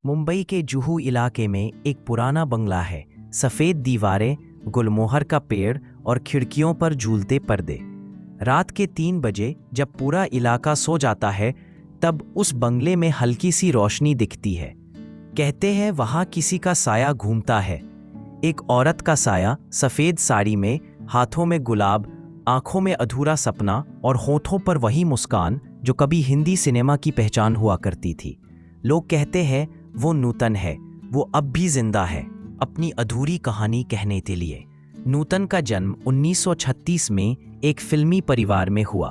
मुंबई के जुहू इलाके में एक पुराना बंगला है। सफ़ेद दीवारें, गुलमोहर का पेड़ और खिड़कियों पर झूलते पर्दे। रात के 3 बजे जब पूरा इलाका सो जाता है तब उस बंगले में हल्की सी रोशनी दिखती है। कहते हैं वहाँ किसी का साया घूमता है। एक औरत का साया, सफ़ेद साड़ी में, हाथों में गुलाब, आंखों में अधूरा सपना और होठों पर वही मुस्कान जो कभी हिंदी सिनेमा की पहचान हुआ करती थी। लोग कहते हैं वो नूतन है, वो अब भी जिंदा है, अपनी अधूरी कहानी कहने के लिए। नूतन का जन्म 1936 में एक फिल्मी परिवार में हुआ।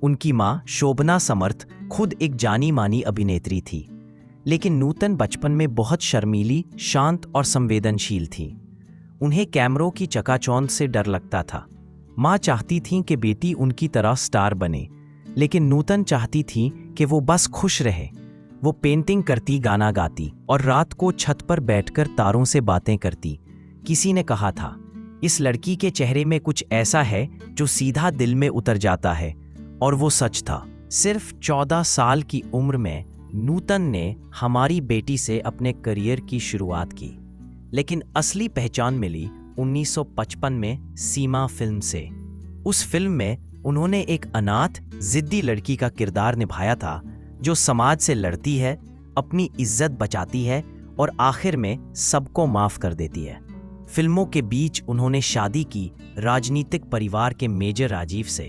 उनकी मां शोभना समर्थ खुद एक जानी मानी अभिनेत्री थी, लेकिन नूतन बचपन में बहुत शर्मीली, शांत और संवेदनशील थी। उन्हें कैमरों की चकाचौंध से डर लगता था। मां चाहती थी कि बेटी उनकी तरह स्टार बने, लेकिन नूतन चाहती थी कि वो बस खुश रहे। वो पेंटिंग करती, गाना गाती और रात को छत पर बैठकर तारों से बातें करती। किसी ने कहा था, इस लड़की के चेहरे में कुछ ऐसा है जो सीधा दिल में उतर जाता है, और वो सच था। सिर्फ 14 साल की उम्र में नूतन ने हमारी बेटी से अपने करियर की शुरुआत की, लेकिन असली पहचान मिली 1955 में सीमा फिल्म से। उस फिल्म में उन्होंने एक अनाथ, जिद्दी लड़की का किरदार निभाया था जो समाज से लड़ती है, अपनी इज्जत बचाती है और आखिर में सबको माफ कर देती है। फिल्मों के बीच उन्होंने शादी की राजनीतिक परिवार के मेजर राजीव से।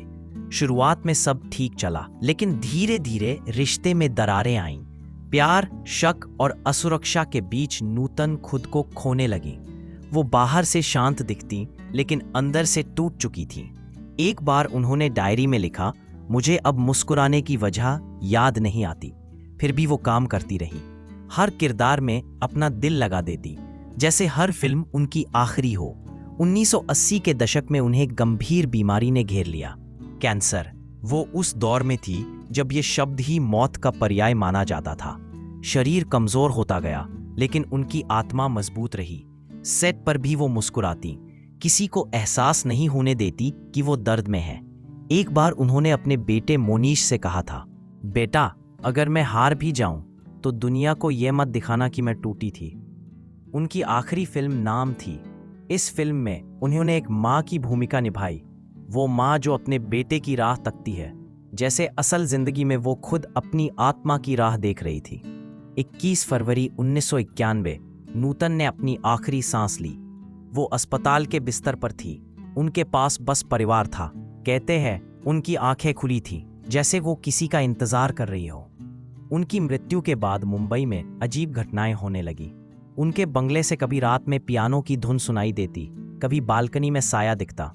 शुरुआत में सब ठीक चला, लेकिन धीरे धीरे रिश्ते में दरारें आईं। प्यार, शक और असुरक्षा के बीच नूतन खुद को खोने लगी। वो बाहर से शांत दिखती, लेकिन अंदर से टूट चुकी थी। एक बार उन्होंने डायरी में लिखा, मुझे अब मुस्कुराने की वजह याद नहीं आती। फिर भी वो काम करती रही, हर किरदार में अपना दिल लगा देती, जैसे हर फिल्म उनकी आखिरी हो। 1980 के दशक में उन्हें गंभीर बीमारी ने घेर लिया, कैंसर। वो उस दौर में थी जब ये शब्द ही मौत का पर्याय माना जाता था। शरीर कमजोर होता गया, लेकिन उनकी आत्मा मजबूत रही। सेट पर भी वो मुस्कुराती, किसी को एहसास नहीं होने देती कि वो दर्द में है। एक बार उन्होंने अपने बेटे मोनीश से कहा था, बेटा, अगर मैं हार भी जाऊं तो दुनिया को यह मत दिखाना कि मैं टूटी थी। उनकी आखिरी फिल्म नाम थी। इस फिल्म में उन्होंने एक माँ की भूमिका निभाई, वो माँ जो अपने बेटे की राह तकती है, जैसे असल जिंदगी में वो खुद अपनी आत्मा की राह देख रही थी। 21 फरवरी 1991 नूतन ने अपनी आखिरी सांस ली। वो अस्पताल के बिस्तर पर थी, उनके पास बस परिवार था। कहते हैं उनकी आंखें खुली थीं, जैसे वो किसी का इंतजार कर रही हो। उनकी मृत्यु के बाद मुंबई में अजीब घटनाएं होने लगी। उनके बंगले से कभी रात में पियानो की धुन सुनाई देती, कभी बालकनी में साया दिखता।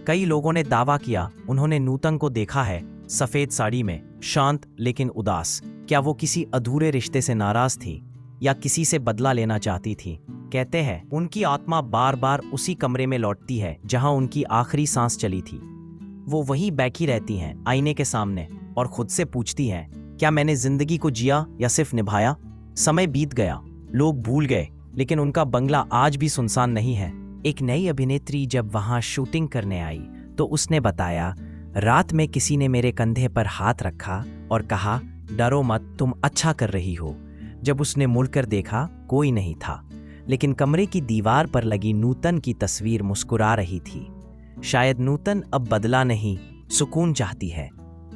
कई लोगों ने दावा किया उन्होंने नूतन को देखा है, सफेद साड़ी में, शांत लेकिन उदास। क्या वो किसी अधूरे रिश्ते से नाराज थी या किसी से बदला लेना चाहती थी? कहते हैं उनकी आत्मा बार बार उसी कमरे में लौटती है जहां उनकी आखिरी सांस चली थी। वो वहीं बैठी रहती हैं, आईने के सामने, और खुद से पूछती हैं, क्या मैंने जिंदगी को जिया या सिर्फ निभाया? समय बीत गया, लोग भूल गए, लेकिन उनका बंगला आज भी सुनसान नहीं है। एक नई अभिनेत्री जब वहां शूटिंग करने आई तो उसने बताया, रात में किसी ने मेरे कंधे पर हाथ रखा और कहा, डरो मत, तुम अच्छा कर रही हो। जब उसने मुड़कर देखा, कोई नहीं था, लेकिन कमरे की दीवार पर लगी नूतन की तस्वीर मुस्कुरा रही थी। शायद नूतन अब बदला नहीं, सुकून चाहती है।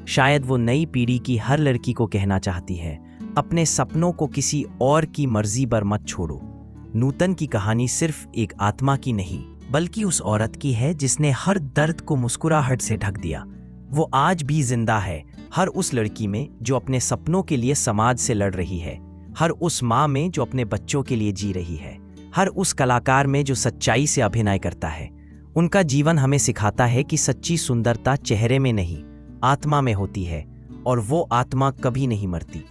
शायद वो नई पीढ़ी की हर लड़की को कहना चाहती है, अपने सपनों को किसी और की मर्जी पर मत छोड़ो। नूतन की कहानी सिर्फ एक आत्मा की नहीं, बल्कि उस औरत की है जिसने हर दर्द को मुस्कुराहट से ढक दिया। वो आज भी जिंदा है, हर उस लड़की में जो अपने सपनों के लिए समाज से लड़ रही है, हर उस माँ में जो अपने बच्चों के लिए जी रही है, हर उस कलाकार में जो सच्चाई से अभिनय करता है। उनका जीवन हमें सिखाता है कि सच्ची सुंदरता चेहरे में नहीं, आत्मा में होती है, और वो आत्मा कभी नहीं मरती।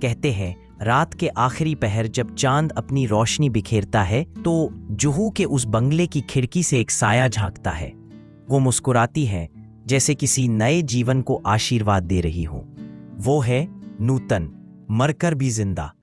कहते हैं रात के आखिरी पहर जब चांद अपनी रोशनी बिखेरता है तो जुहू के उस बंगले की खिड़की से एक साया झांकता है। वो मुस्कुराती है, जैसे किसी नए जीवन को आशीर्वाद दे रही हो। वो है नूतन, मरकर भी जिंदा।